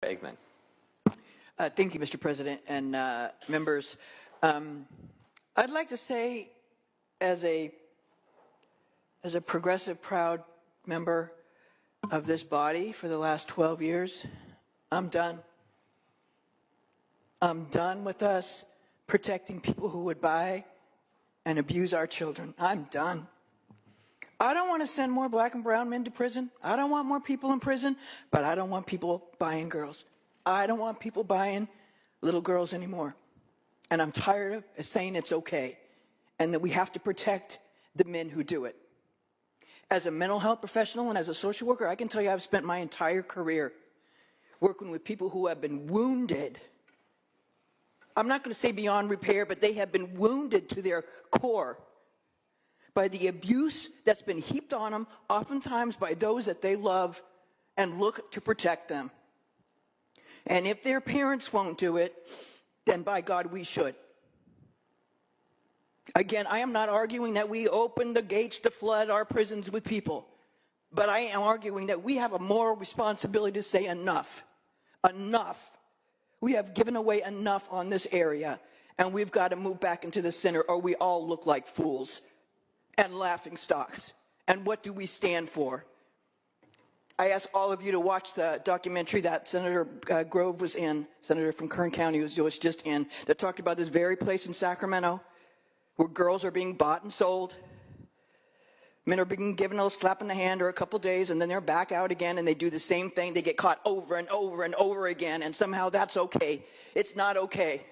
Eggman. Thank you, Mr. President and members. I'd like to say, as a progressive, proud member of this body for the last 12 years, I'm done. I'm done with us protecting people who would buy and abuse our children. I'm done. I don't want to send more black and brown men to prison. I don't want more people in prison, but I don't want people buying girls. I don't want people buying little girls anymore. And I'm tired of saying it's okay and that we have to protect the men who do it. As a mental health professional and as a social worker, I can tell you I've spent my entire career working with people who have been wounded. I'm not going to say beyond repair, but they have been wounded to their core by the abuse that's been heaped on them, oftentimes by those that they love and look to protect them. And if their parents won't do it, then by God, we should. Again, I am not arguing that we open the gates to flood our prisons with people, but I am arguing that we have a moral responsibility to say enough. Enough. We have given away enough on this area, and we've got to move back into the center, or we all look like fools and laughing stocks. And what do we stand for? I ask all of you to watch the documentary that Senator Grove was in, Senator from Kern County was just in, that talked about this very place in Sacramento where girls are being bought and sold. Men are being given a slap in the hand or a couple days, and then they're back out again, and they do the same thing. They get caught over and over and over again, and somehow that's okay. It's not okay.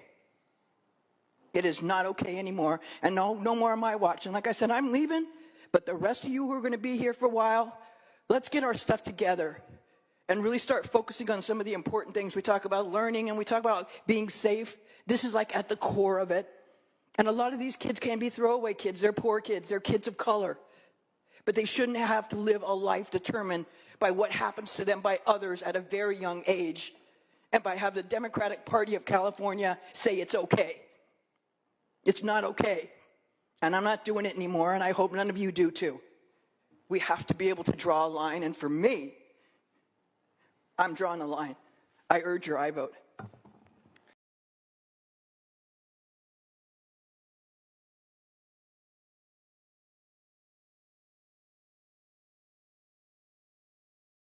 It is not okay anymore, and no more am I watching. Like I said, I'm leaving, but the rest of you who are going to be here for a while, let's get our stuff together and really start focusing on some of the important things. We talk about learning, and we talk about being safe. This is like at the core of it. And a lot of these kids can be throwaway kids. They're poor kids. They're kids of color. But they shouldn't have to live a life determined by what happens to them by others at a very young age and by have the Democratic Party of California say it's okay. It's not okay. And I'm not doing it anymore, and I hope none of you do too. We have to be able to draw a line, and for me, I'm drawing a line. I urge your I vote.